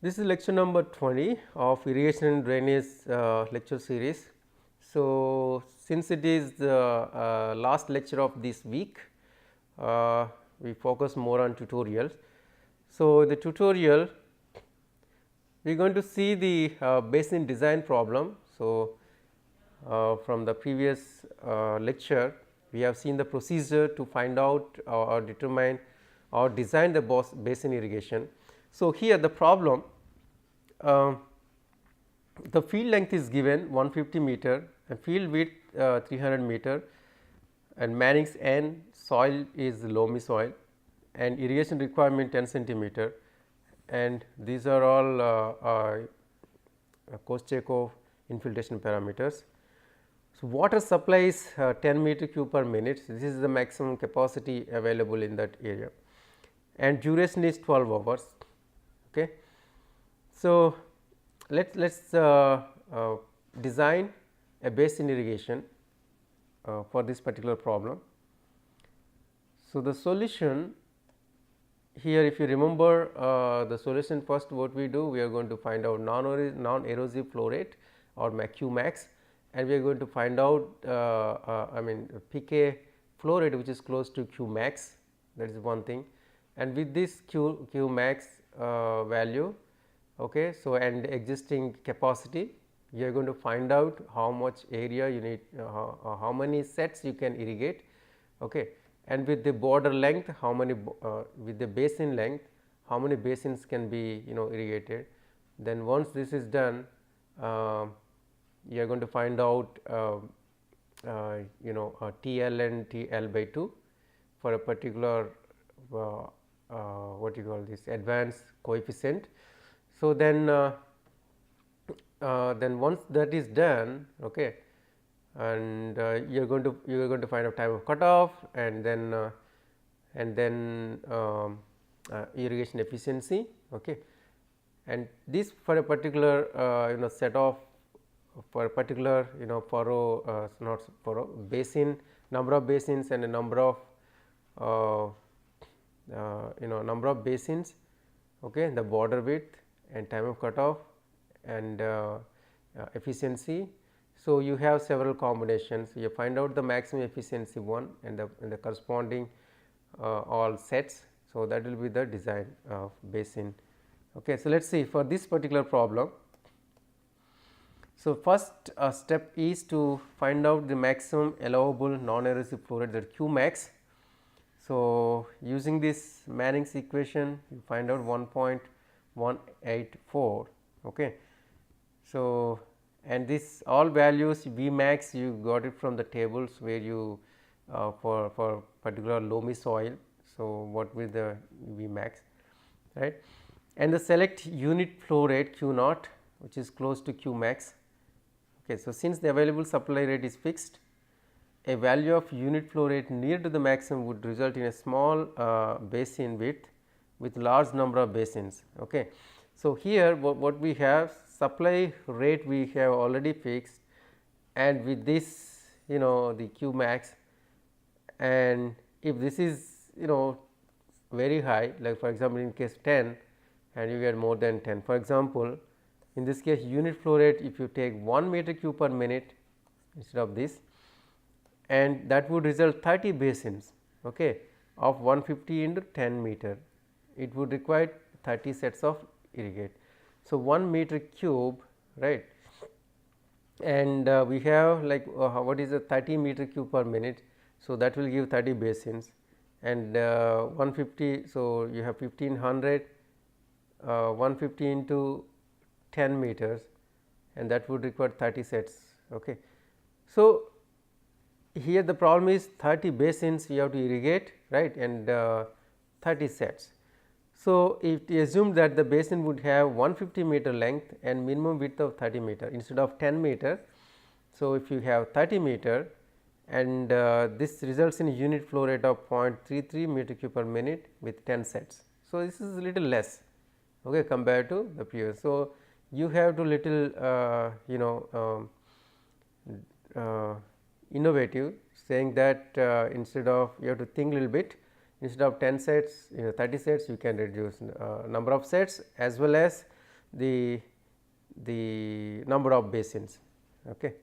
This is lecture number 20 of irrigation and drainage lecture series. So, since it is the last lecture of this week, we focus more on tutorials. So, the tutorial we are going to see the basin design problem. So, from the previous lecture we have seen the procedure to find out or determine or design the basin irrigation. So, here the problem, the field length is given 150 meter and field width 300 meter and Manning's N, soil is loamy soil and irrigation requirement 10 centimeter, and these are all Koscheckov infiltration parameters. So, water supply is 10 meter cube per minute. So, this is the maximum capacity available in that area and duration is 12 hours. Okay. So, let us design a basin irrigation for this particular problem. So, the solution here, if you remember the solution, first what we do, we are going to find out non-erosive flow rate or Q max, and we are going to find out pK flow rate which is close to Q max, that is one thing, and with this Q max value, okay, so and existing capacity, you are going to find out how much area you need, how many sets you can irrigate, okay, and with the border length, how many with the basin length, how many basins can be irrigated. Then once this is done, you are going to find out TL and TL by 2 for a particular what you call this advanced coefficient. So, then once that is done, okay, and you are going to find out time of cutoff and then irrigation efficiency, okay, and this for a particular set of for a particular furrow not furrow basin, number of basins and a number of number of basins, okay, the border width and time of cutoff and efficiency. So, you have several combinations, you find out the maximum efficiency one and the corresponding all sets. So, that will be the design of basin. Okay. So, let us see for this particular problem. So, first step is to find out the maximum allowable non-erosive flow rate, that Q max. So, using this Manning's equation you find out 1.184. Okay. So, and this all values V max you got it from the tables where you for particular loamy soil. So, what will the V max, right, and the select unit flow rate Q naught which is close to Q max. Okay. So, since the available supply rate is fixed, a value of unit flow rate near to the maximum would result in a small basin width with large number of basins. Okay. So, here what we have, supply rate we have already fixed, and with this the Q max, and if this is very high, like for example, in case 10 and you get more than 10, for example, in this case unit flow rate if you take 1 meter cube per minute instead of this, and that would result 30 basins, okay, of 150 into 10 meter, it would require 30 sets of irrigate. So, 1 meter cube, right, and we have like what is a 30 meter cube per minute. So, that will give 30 basins and 150. So, you have 1500 150 into 10 meters and that would require 30 sets. Okay. So, here the problem is 30 basins you have to irrigate, right, and 30 sets. So, if we assume that the basin would have 150 meter length and minimum width of 30 meter instead of 10 meter. So, if you have 30 meter and this results in a unit flow rate of 0.33 meter cube per minute with 10 sets. So, this is a little less, okay, compared to the previous. So, you have to little innovative, saying that instead of you have to think little bit, instead of 10 sets 30 sets you can reduce number of sets as well as the number of basins. Okay.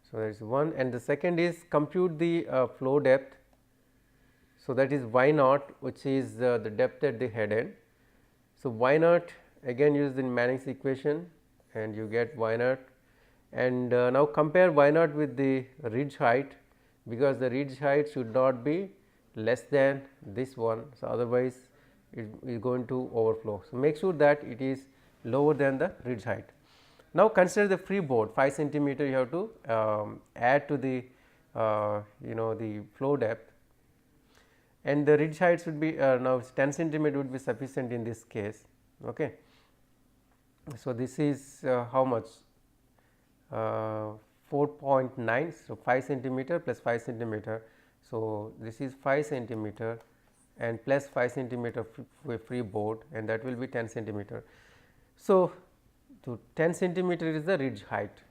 So, that is one, and the second is compute the flow depth. So, that is y naught, which is the depth at the head end. So, y naught again used in Manning's equation, and you get y naught, and now compare y naught with the ridge height, because the ridge height should not be less than this one. So, otherwise it is going to overflow. So, make sure that it is lower than the ridge height. Now, consider the freeboard 5 centimeter you have to add to the the flow depth, and the ridge height should be now 10 centimeter would be sufficient in this case. Okay. So, this is how much 4.9. So, 5 centimeter plus 5 centimeter. So, this is 5 centimeter and plus 5 centimeter freeboard, and that will be 10 centimeter. So, 10 centimeter is the ridge height,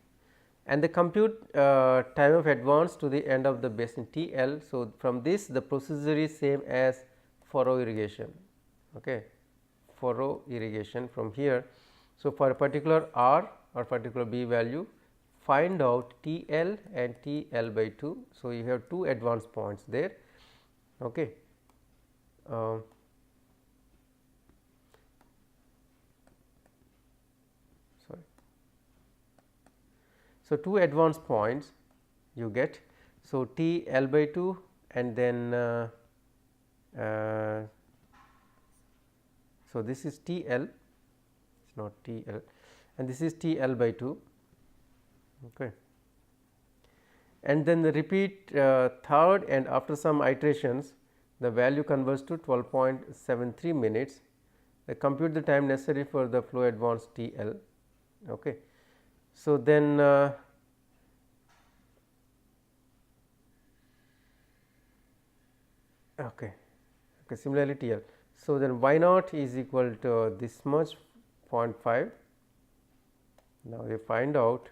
and the compute time of advance to the end of the basin T L. So, from this the procedure is same as furrow irrigation. Okay. Furrow irrigation from here. So, for a particular R or particular B value, find out T L and T L by 2. So, you have two advance points there. Okay. So, two advance points you get. So, T L by 2, and then so this is T L, it is not T L, and this is T L by 2. Okay. And then the repeat third, and after some iterations the value converts to 12.73 minutes. Compute the time necessary for the flow advance T L. Okay. So, then okay. Similarly T L. So, then y naught is equal to this much 0.5. Now, we find out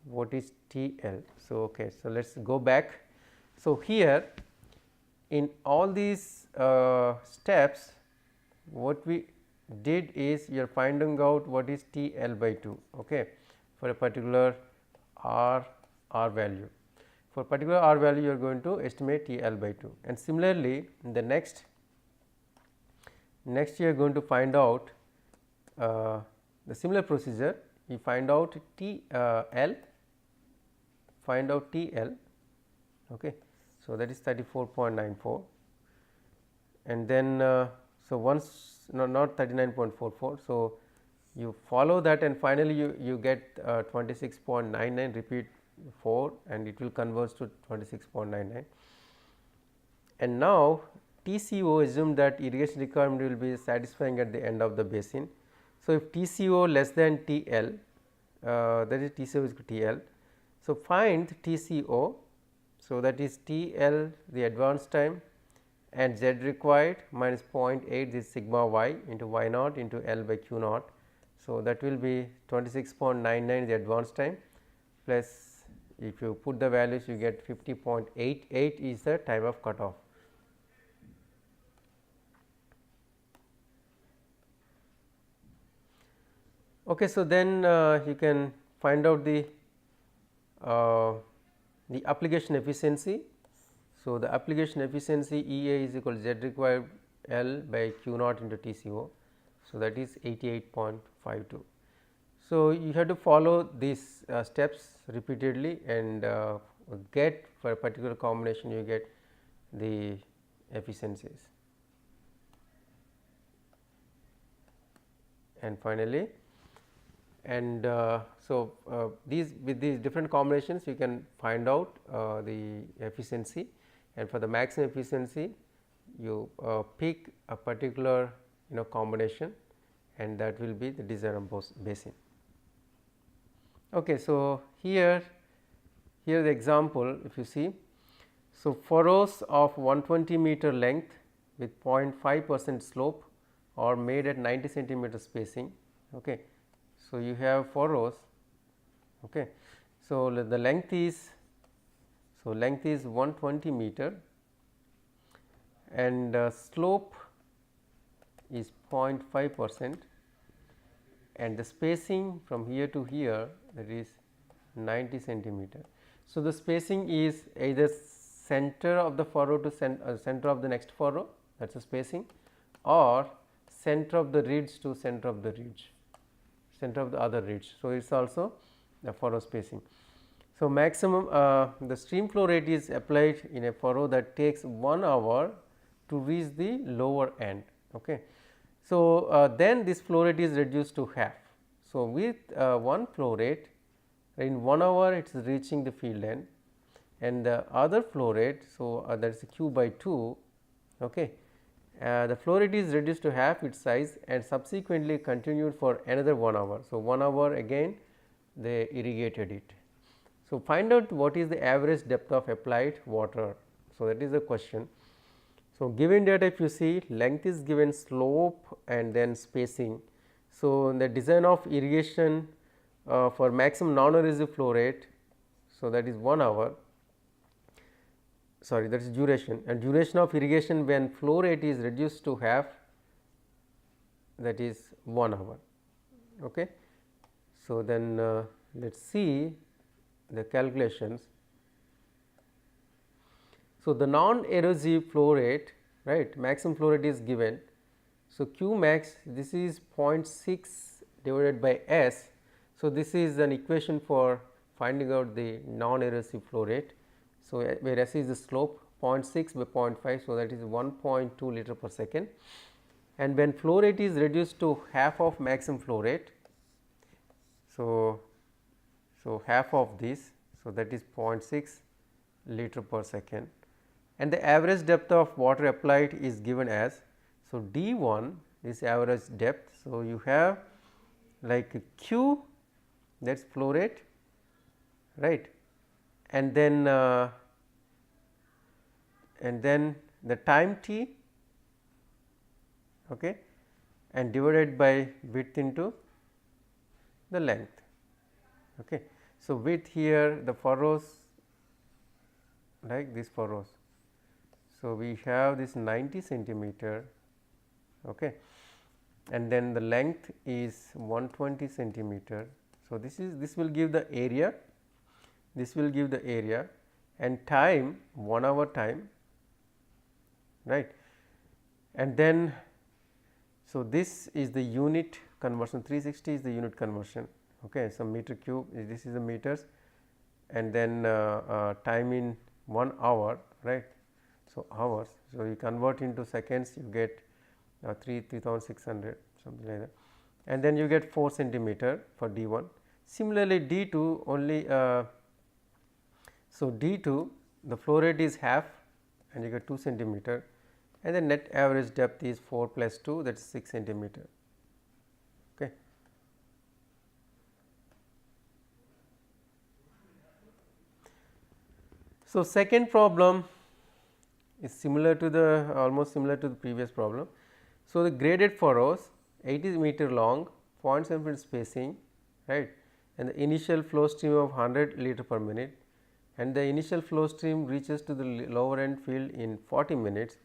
what is T L. So, okay. So, let us go back. So, here in all these steps, what we did is you are finding out what is T L by 2, okay, for a particular R value. For particular R value, you are going to estimate T L by 2, and similarly in the next you are going to find out the similar procedure. You find out T L, okay. So, that is 34.94, and then so once not 39.44. So, you follow that, and finally, you get 26.99, repeat 4, and it will converge to 26.99. And now, TCO, assume that irrigation requirement will be satisfying at the end of the basin. So, if TCO less than TL, that is TCO is TL. So, find TCO. So, that is TL the advance time, and Z required minus 0.8 is sigma y into y naught into L by q naught. So, that will be 26.99 the advance time, plus if you put the values you get 50.88 is the time of cutoff. Okay, so, then you can find out the application efficiency. So, the application efficiency E A is equal to Z required L by Q naught into TCO. So, that is 88.52. So, you have to follow these steps repeatedly, and get for a particular combination you get the efficiencies. And finally, and so these with these different combinations you can find out the efficiency, and for the maximum efficiency you pick a particular combination, and that will be the desired basin. Okay, so here the example, if you see, so furrows of 120 meter length with 0.5% slope are made at 90 centimeter spacing. Okay. So, you have furrows. Okay. So, the length is, So, length is 120 meter and slope is 0.5% and the spacing from here to here, that is 90 centimeter. So, the spacing is either center of the furrow to center of the next furrow, that is the spacing, or center of the ridge to center of the ridge, center of the other ridge. So, it is also the furrow spacing. So, maximum the stream flow rate is applied in a furrow that takes 1 hour to reach the lower end. Okay. So, then this flow rate is reduced to half. So, with one flow rate in 1 hour it is reaching the field end and the other flow rate. So, that is q by 2. Okay. The flow rate is reduced to half its size and subsequently continued for another 1 hour. So, 1 hour again they irrigated it. So, find out what is the average depth of applied water. So, that is the question. So, given data if you see length is given, slope and then spacing. So, in the design of irrigation for maximum non-erosive flow rate, so that is 1 hour, sorry, that is duration, and duration of irrigation when flow rate is reduced to half, that is 1 hour. Okay. So, then let us see the calculations. So, the non-erosive flow rate, right, maximum flow rate is given. So, Q max, this is 0.6 divided by S. So, this is an equation for finding out the non-erosive flow rate. So, where S is the slope, 0.6 by 0.5. So, that is 1.2 liter per second, and when flow rate is reduced to half of maximum flow rate. So, half of this, so that is 0.6 liter per second, and the average depth of water applied is given as. So, d1 is average depth. So, you have like q, that is flow rate, right, and then the time t, okay, and divided by width into the length. Okay. So, width here the furrows, like these furrows. So, we have this 90 centimeter, okay, and then the length is 120 centimeter. So, this will give the area, this will give the area, and time 1 hour time, right, and then. So, this is the unit conversion, 360 is the unit conversion. Okay. So, meter cube, this is the meters, and then time in 1 hour, right. So, hours. So, you convert into seconds, you get 3600, something like that, and then you get 4 centimeter for D1. Similarly, D2 only. So, D2 the flow rate is half and you get 2 centimeter, and the net average depth is 4 plus 2, that is 6 centimeter. Okay. So, second problem is similar to the almost similar to the previous problem. So, the graded furrows 80 meter long, 0.7 spacing, right, and the initial flow stream of 100 liter per minute, and the initial flow stream reaches to the lower end field in 40 minutes.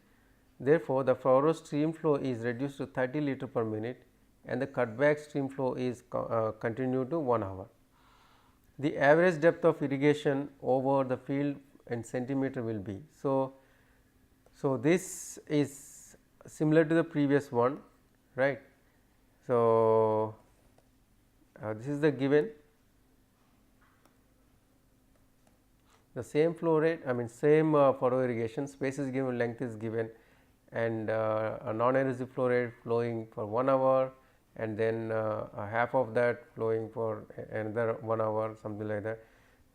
Therefore, the furrow stream flow is reduced to 30 liter per minute and the cutback stream flow is continued to 1 hour. The average depth of irrigation over the field in centimeter will be. So, this is similar to the previous one, right. So, this is the given, the same flow rate, I mean same furrow irrigation, space is given, length is given, and a non-erosive flow rate flowing for 1 hour, and then a half of that flowing for another 1 hour, something like that.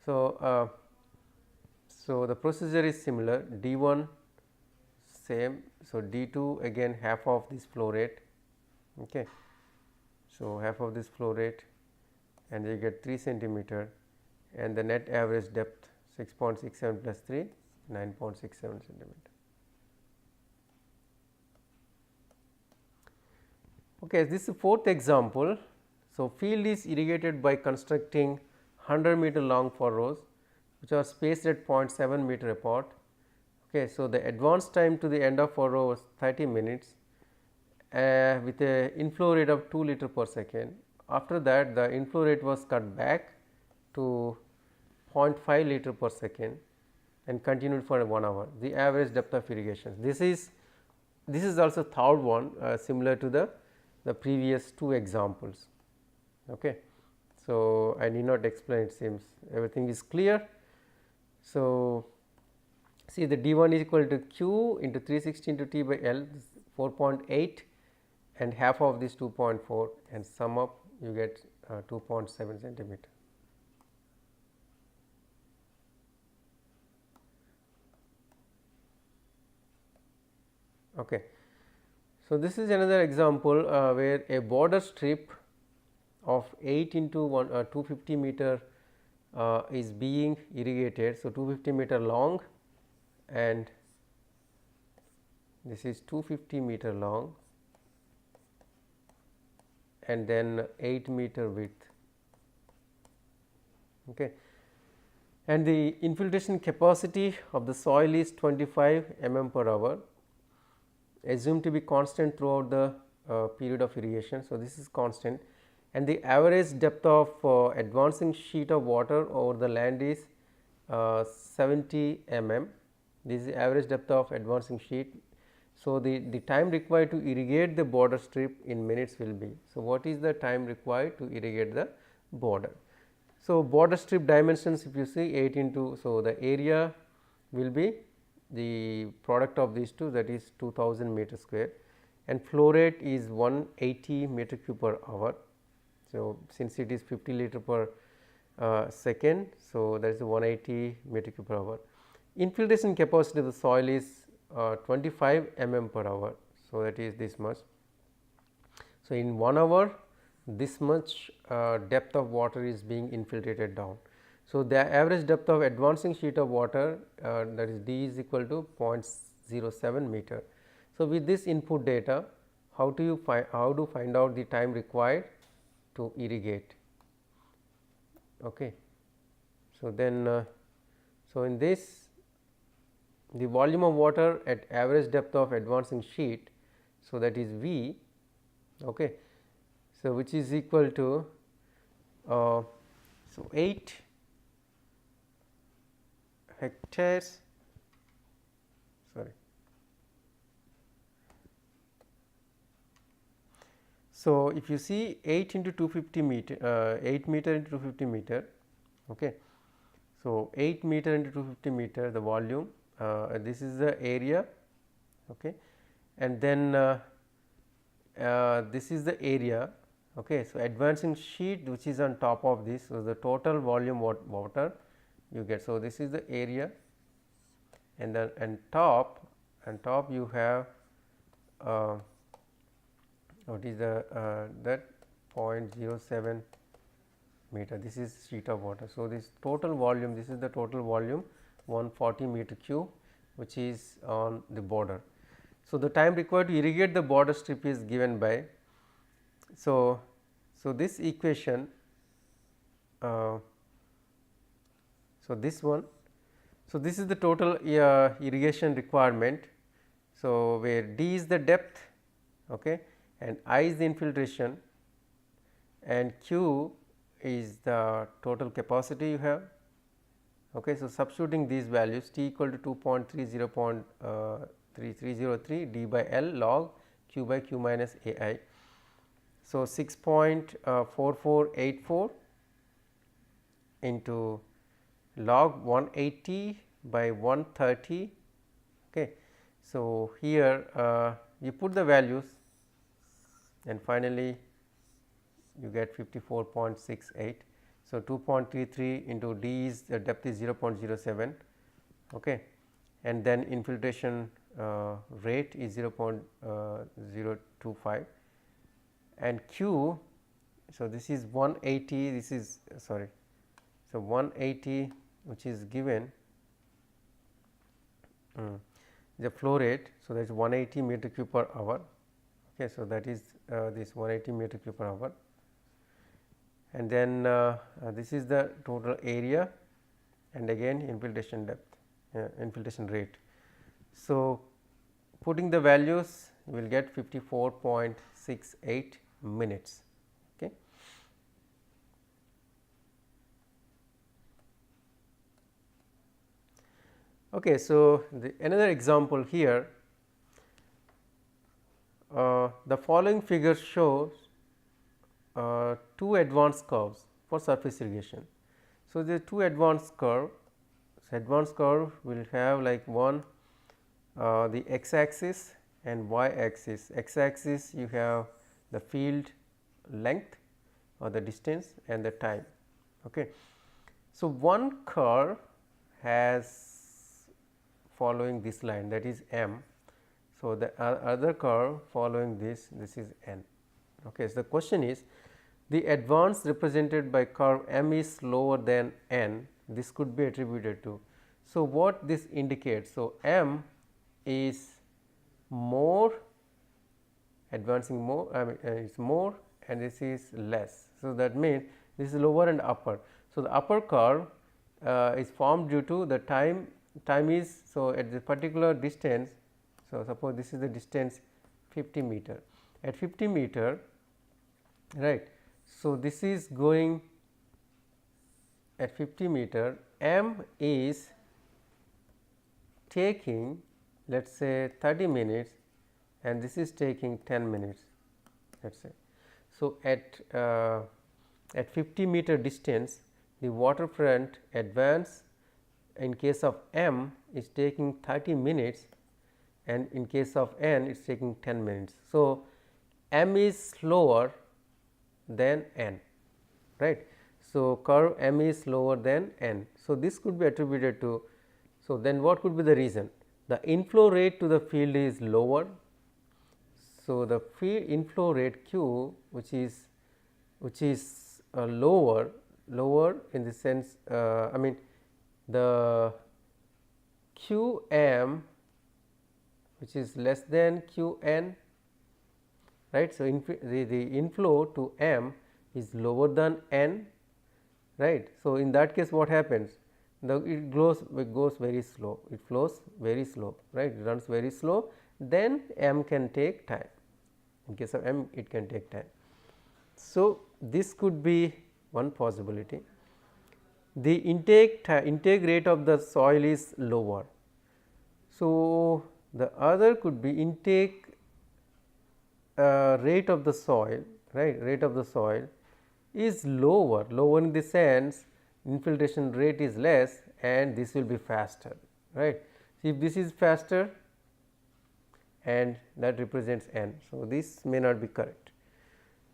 So, so the procedure is similar, D1 same. So, D2 again half of this flow rate. Okay. So, half of this flow rate, and you get 3 centimeter, and the net average depth 6.67 plus 3, 9.67 centimeter. Okay, this is the fourth example. So, field is irrigated by constructing 100 meter long furrows which are spaced at 0.7 meter apart. Okay, so the advance time to the end of furrow was 30 minutes with a inflow rate of 2 liter per second. After that, the inflow rate was cut back to 0.5 liter per second and continued for 1 hour. The average depth of irrigation. This is also third one, similar to the previous two examples. Okay. So, I need not explain, it seems everything is clear. So, see the d 1 is equal to q into 360 into t by L, 4.8 and half of this 2.4, and sum up you get 2.7 centimeter. Okay. So, this is another example where a border strip of 8 into 250 meter is being irrigated. So, 250 meter long and this is 250 meter long and then 8 meter width. Okay. And the infiltration capacity of the soil is 25 mm per hour, assumed to be constant throughout the period of irrigation. So, this is constant, and the average depth of advancing sheet of water over the land is 70 mm. This is the average depth of advancing sheet. So, the time required to irrigate the border strip in minutes will be. So, what is the time required to irrigate the border? So, border strip dimensions, if you see 8 into, so the area will be the product of these two, that is 2000 meter square, and flow rate is 180 meter cube per hour. So, since it is 50 liter per second, so that is 180 meter cube per hour. Infiltration capacity of the soil is 25 mm per hour. So, that is this much. So, in 1 hour this much depth of water is being infiltrated down. So, the average depth of advancing sheet of water, that is d is equal to 0.07 meter. So, with this input data, how to find out the time required to irrigate. Okay. So, then so in this, the volume of water at average depth of advancing sheet, so that is V. Okay. So, which is equal to so 8 hectares, sorry. So, if you see 8 into 250 meter, 8 meter into 250 meter. Okay. So, 8 meter into 250 meter the volume, this is the area, okay, and then this is the area. Okay. So, advancing sheet which is on top of this, so the total volume water you get. So, this is the area, and then top you have what is the that 0.07 meter, this is sheet of water. So, this total volume, this is the total volume 140 meter cube, which is on the border. So, the time required to irrigate the border strip is given by, so this equation, so this one, so this is the total irrigation requirement. So, where d is the depth, okay, and I is the infiltration, and q is the total capacity you have. Okay. So, substituting these values, t equal to 2.30.3303 d by L log q by q minus a I. So, 6.4484 into log 180 by 130. Okay. So, here you put the values and finally, you get 54.68. So, 2.33 into d is the depth is 0.07, okay, and then infiltration rate is 0.025, and q. So, this is 180, this is sorry. So, 180 which is given the flow rate. So, that is 180 meter cube per hour. Okay. So, that is this 180 meter cube per hour, and then this is the total area, and again infiltration depth, infiltration rate. So, putting the values you will get 54.68 minutes. Okay. Okay, so another example here, the following figure shows two advanced curves for surface irrigation. So, the two advanced curve. So, advanced curve will have like one the x axis and y axis. X axis you have the field length or the distance and the time. Okay. So, one curve has following this line, that is m. So, the other curve following this is n. Okay. So, the question is, the advance represented by curve m is lower than n, this could be attributed to. So, what this indicates? So, m is more, advancing more, I mean is more, and this is less. So, that means this is lower and upper. So, the upper curve is formed due to the time is. So, at the particular distance, so suppose this is the distance 50 meter, at 50 meter, right. So, this is going at 50 meter, m is taking, let us say 30 minutes, and this is taking 10 minutes, let us say. So, at 50 meter distance, the waterfront advance in case of m is taking 30 minutes, and in case of n it is taking 10 minutes. So, m is slower than n, right. So, curve m is lower than n. So, this could be attributed to. So, then what could be the reason? The inflow rate to the field is lower. So, the field inflow rate q, which is lower in the sense, I mean the q m, which is less than q n, right. So, the inflow to m is lower than n, right. So, in that case what happens? It goes very slow, it flows very slow, right, it runs very slow, then m can take time, in case of m it can take time. So, this could be one possibility. The intake rate of the soil is lower. So, the other could be intake rate of the soil, right, rate of the soil is lower in the sense infiltration rate is less and this will be faster, right. If this is faster, and that represents n. So, this may not be correct.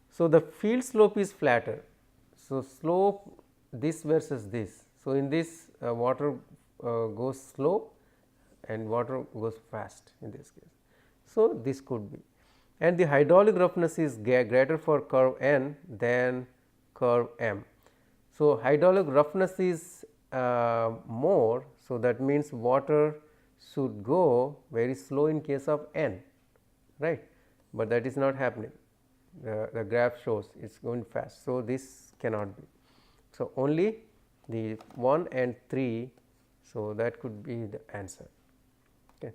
So, the field slope is flatter. So, slope this versus this. So, in this water goes slow and water goes fast in this case. So, this could be, and the hydraulic roughness is greater for curve n than curve m. So, hydraulic roughness is more. So, that means water should go very slow in case of n, right, but that is not happening. The graph shows it is going fast. So, this cannot be. So, only the 1 and 3. So, that could be the answer. Okay.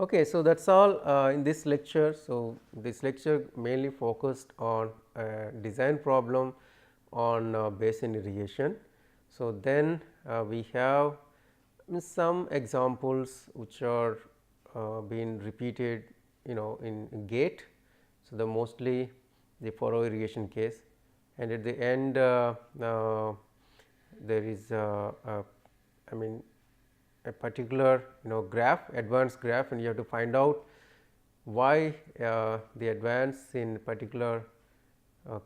Okay, so that is all in this lecture. So, this lecture mainly focused on design problem on basin irrigation. So, then we have some examples which are being repeated in gate. So, the mostly the furrow irrigation case, and at the end there is I mean a particular graph, advanced graph, and you have to find out why the advance in particular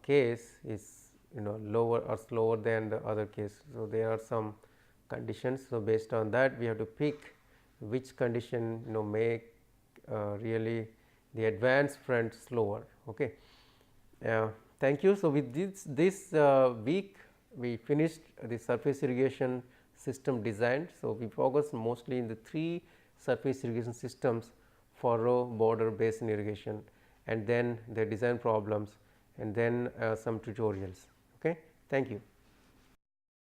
case is lower or slower than the other case. So, there are some conditions. So, based on that we have to pick which condition make really the advance front slower. Okay. Thank you. So, with this week we finished the surface irrigation system design. So, we focus mostly in the 3 surface irrigation systems: furrow, border, basin irrigation, and then the design problems and then some tutorials. Okay. Thank you.